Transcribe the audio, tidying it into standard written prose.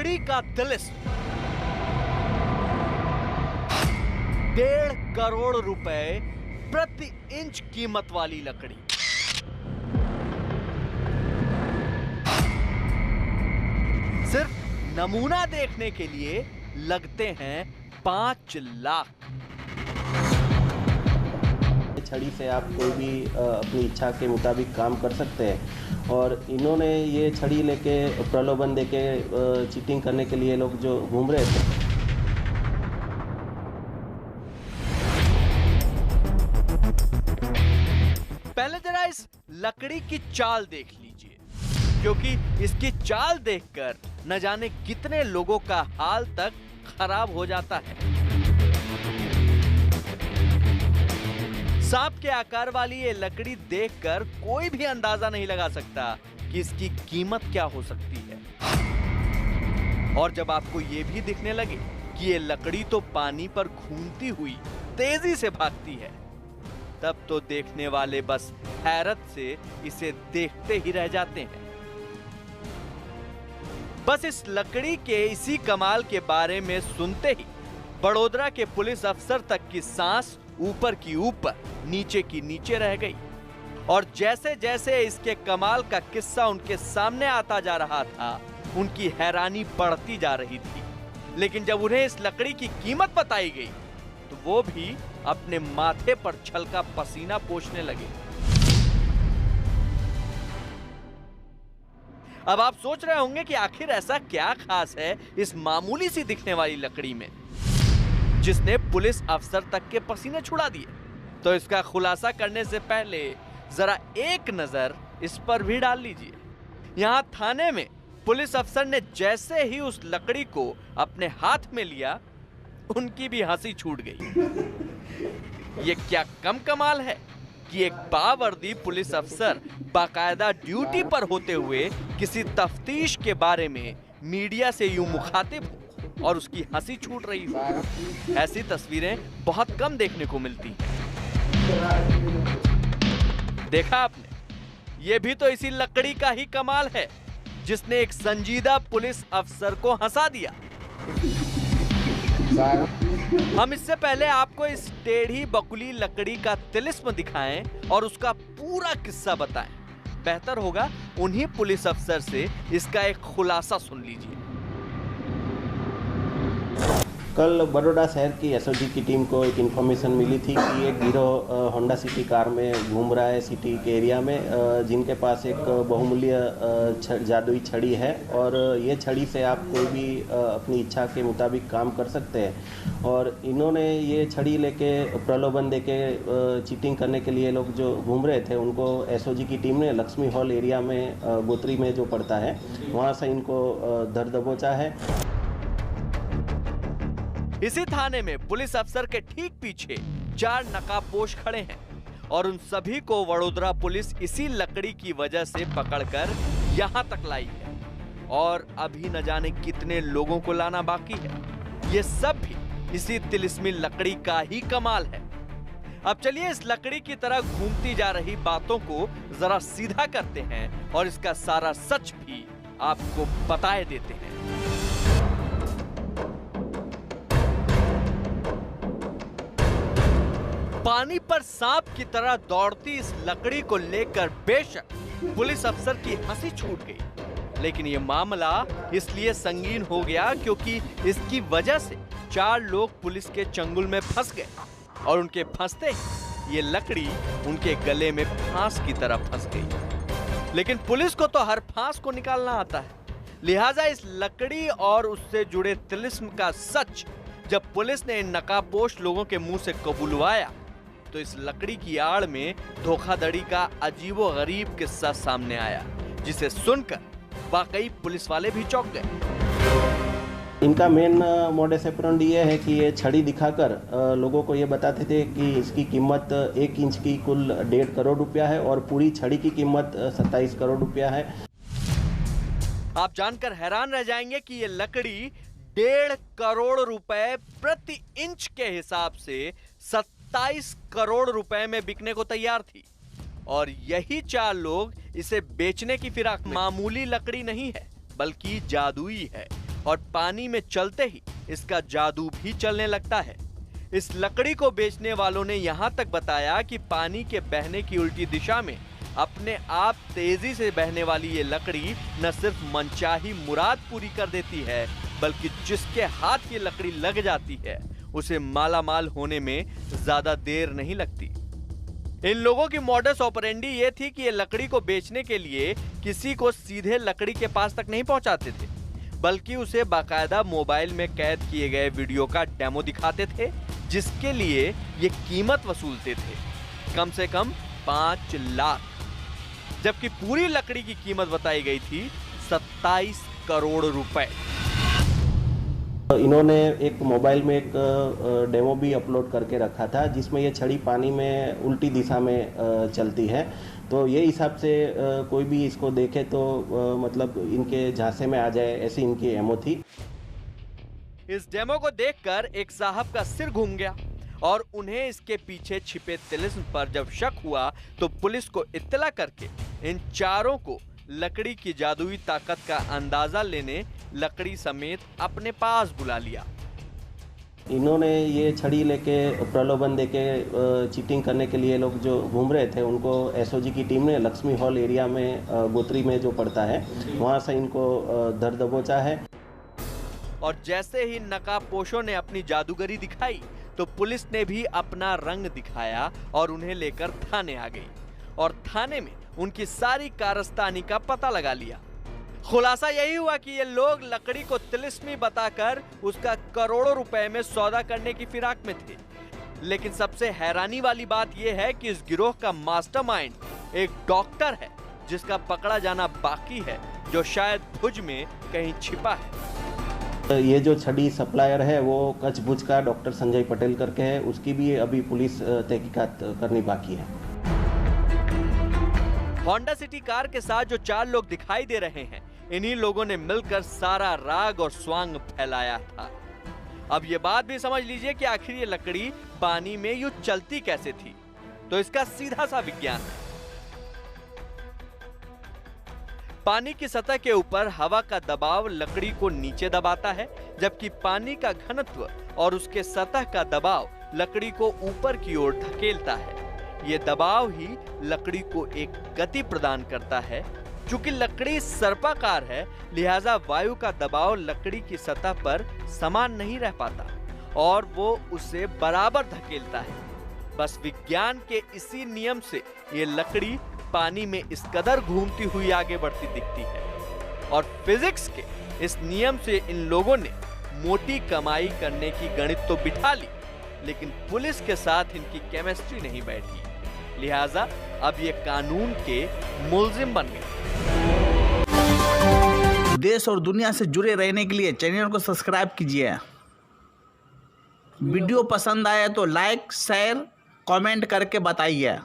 लकड़ी का तिलिस्म 1.5 करोड़ रुपए प्रति इंच कीमत वाली लकड़ी। सिर्फ नमूना देखने के लिए लगते हैं 5 लाख। छड़ी से आप कोई भी अपनी इच्छा के मुताबिक काम कर सकते हैं और इन्होंने ये छड़ी लेके प्रलोभन देके चीटिंग करने के लिए लोग जो घूम रहे थे। पहले जरा इस लकड़ी की चाल देख लीजिए, क्योंकि इसकी चाल देखकर न जाने कितने लोगों का हाल तक खराब हो जाता है। सांप के आकार वाली ये लकड़ी देखकर कोई भी अंदाजा नहीं लगा सकता कि इसकी कीमत क्या हो सकती है। और जब आपको ये भी दिखने लगे कि ये लकड़ी तो पानी पर घूमती हुई तेजी से भागती है, तब तो देखने वाले बस हैरत से इसे देखते ही रह जाते हैं। बस इस लकड़ी के इसी कमाल के बारे में सुनते ही बड़ोदरा के पुलिस अफसर तक की सांस ऊपर की ऊपर नीचे की नीचे रह गई। और जैसे जैसे इसके कमाल का किस्सा उनके सामने आता जा रहा था, उनकी हैरानी बढ़ती जा रही थी। लेकिन जब उन्हें इस लकड़ी की कीमत बताई गई तो वो भी अपने माथे पर छलका पसीना पोंछने लगे। अब आप सोच रहे होंगे कि आखिर ऐसा क्या खास है इस मामूली सी दिखने वाली लकड़ी में जिसने पुलिस अफसर तक के पसीने छुड़ा दिए। तो इसका खुलासा करने से पहले जरा एक नजर इस पर भी डाल लीजिए। यहां थाने में पुलिस अफसर ने जैसे ही उस लकड़ी को अपने हाथ में लिया, उनकी भी हंसी छूट गई। ये क्या कम कमाल है कि एक बावर्दी पुलिस अफसर बाकायदा ड्यूटी पर होते हुए किसी तफ्तीश के बारे में मीडिया से यूं मुखातिब हो और उसकी हंसी छूट रही हो। ऐसी तस्वीरें बहुत कम देखने को मिलती हैं। देखा आपने, ये भी तो इसी लकड़ी का ही कमाल है जिसने एक संजीदा पुलिस अफसर को हंसा दिया। हम इससे पहले आपको इस टेढ़ी बकुली लकड़ी का तिलिस्म दिखाएं और उसका पूरा किस्सा बताएं। बेहतर होगा उन्हीं पुलिस अफसर से इसका एक खुलासा सुन लीजिए। कल बड़ोदा शहर की एसओजी की टीम को एक इन्फॉर्मेशन मिली थी कि एक गिरोह होंडा सिटी कार में घूम रहा है सिटी के एरिया में, जिनके पास एक बहुमूल्य जादुई छड़ी है और ये छड़ी से आप कोई भी अपनी इच्छा के मुताबिक काम कर सकते हैं। और इन्होंने ये छड़ी लेके प्रलोभन देके चीटिंग करने के लिए लोग जो घूम रहे थे, उनको एसओजी की टीम ने लक्ष्मी हॉल एरिया में गोत्री में जो पड़ता है वहाँ से इनको धर दबोचा है। इसी थाने में पुलिस अफसर के ठीक पीछे 4 नकाबपोश खड़े हैं और उन सभी को वडोदरा पुलिस इसी लकड़ी की वजह से पकड़कर यहां तक लाई है। और अभी न जाने कितने लोगों को लाना बाकी है। ये सब भी इसी तिलिस्मी लकड़ी का ही कमाल है। अब चलिए इस लकड़ी की तरह घूमती जा रही बातों को जरा सीधा करते हैं और इसका सारा सच भी आपको बताए देते हैं। पानी पर सांप की तरह दौड़ती इस लकड़ी को लेकर बेशक पुलिस अफसर की हंसी छूट गई, लेकिन ये मामला इसलिए संगीन हो गया क्योंकि इसकी वजह से 4 लोग पुलिस के चंगुल में फंस गए और उनके फंसते ही ये लकड़ी उनके गले में फांस की तरह फंस गई। लेकिन पुलिस को तो हर फांस को निकालना आता है, लिहाजा इस लकड़ी और उससे जुड़े तिलिस्म का सच जब पुलिस ने इन नकाबपोश लोगों के मुंह से कबूलवाया तो इस लकड़ी की आड़ में धोखाधड़ी का अजीबोगरीब किस्सा सामने आया, जिसे सुनकर वाकई पुलिस वाले भी चौंक गए। इनका मेन मोडस ऑपरेंडी ये है कि ये छड़ी दिखाकर लोगों को ये बताते थे कि इसकी कीमत 1 इंच की कुल 1.5 करोड़ रुपया है और पूरी छड़ी की कीमत 27 करोड़ रुपया है। आप जानकर हैरान रह जाएंगे कि ये लकड़ी 1.5 करोड़ रुपए प्रति इंच के हिसाब से 27 करोड़ रुपए में बिकने को तैयार थी। और यही 4 लोग इसे बेचने की फिराक में। मामूली लकड़ी नहीं है बल्कि जादुई है और पानी में चलते ही इसका जादू भी चलने लगता है। इस लकड़ी को बेचने वालों ने यहां तक बताया कि पानी के बहने की उल्टी दिशा में अपने आप तेजी से बहने वाली ये लकड़ी न सिर्फ मनचाही मुराद पूरी कर देती है, बल्कि जिसके हाथ ये लकड़ी लग जाती है उसे मालामाल होने में ज्यादा देर नहीं लगती। इन लोगों की मॉडस ऑपरेंडी ये थी कि ये लकड़ी को बेचने के लिए किसी को सीधे लकड़ी के पास तक नहीं पहुंचाते थे, बल्कि उसे बाकायदा मोबाइल में कैद किए गए वीडियो का डेमो दिखाते थे, जिसके लिए ये कीमत वसूलते थे, कम से कम 5 लाख, जबकि पूरी लकड़ी की कीमत बताई गई थी 27 करोड़ रुपए। इन्होंने एक मोबाइल में एक डेमो भी अपलोड करके रखा था, जिसमें ये छड़ी पानी में उल्टी दिशा में चलती है। तो ये हिसाब से कोई भी इसको देखे तो मतलब इनके झांसे में आ जाए, ऐसी इनकी एमओ थी। इस डेमो को देखकर एक साहब का सिर घूम गया और उन्हें इसके पीछे छिपे तिलिस्म पर जब शक हुआ तो पुलिस को इत्तला करके इन चारों को लकड़ी की जादुई ताकत का अंदाजा लेने लकड़ी समेत अपने पास बुला लिया। इन्होंने ये छड़ी लेके प्रलोभन देके चीटिंग करने के लिए लोग जो घूम रहे थे, उनको एसओजी की टीम ने लक्ष्मी हॉल एरिया में गोत्री में जो पड़ता है वहां से इनको धर दबोचा है। और जैसे ही नकाबपोशों ने अपनी जादूगरी दिखाई तो पुलिस ने भी अपना रंग दिखाया और उन्हें लेकर थाने आ गई और थाने में उनकी सारी कारस्तानी का पता लगा लिया। खुलासा यही हुआ कि ये लोग लकड़ी को तिलिस्मी बताकर उसका करोड़ों रुपए में सौदा करने की फिराक में थे। लेकिन सबसे हैरानी वाली बात यह है कि इस गिरोह का मास्टरमाइंड एक डॉक्टर है, जिसका पकड़ा जाना बाकी है, जो शायद भुज में कहीं छिपा है। ये जो छड़ी सप्लायर है वो कच्छ भुज का डॉक्टर संजय पटेल करके है, उसकी भी अभी पुलिस तहकीकात करनी बाकी है। होंडा सिटी कार के साथ जो 4 लोग दिखाई दे रहे हैं, इन्हीं लोगों ने मिलकर सारा राग और स्वांग फैलाया था। अब ये बात भी समझ लीजिए कि आखिर ये लकड़ी पानी में यूं चलती कैसे थी। तो इसका सीधा सा विज्ञान है। पानी की सतह के ऊपर हवा का दबाव लकड़ी को नीचे दबाता है, जबकि पानी का घनत्व और उसके सतह का दबाव लकड़ी को ऊपर की ओर धकेलता है। ये दबाव ही लकड़ी को एक गति प्रदान करता है। चूंकि लकड़ी सर्पाकार है, लिहाजा वायु का दबाव लकड़ी की सतह पर समान नहीं रह पाता और वो उसे बराबर धकेलता है। बस विज्ञान के इसी नियम से ये लकड़ी पानी में इस कदर घूमती हुई आगे बढ़ती दिखती है। और फिजिक्स के इस नियम से इन लोगों ने मोटी कमाई करने की गणित तो बिठा ली, लेकिन पुलिस के साथ इनकी केमिस्ट्री नहीं बैठी, लिहाजा अब ये कानून के मुल्जिम बन गए। देश और दुनिया से जुड़े रहने के लिए चैनल को सब्सक्राइब कीजिए। वीडियो पसंद आया तो लाइक, शेयर, कमेंट करके बताइए।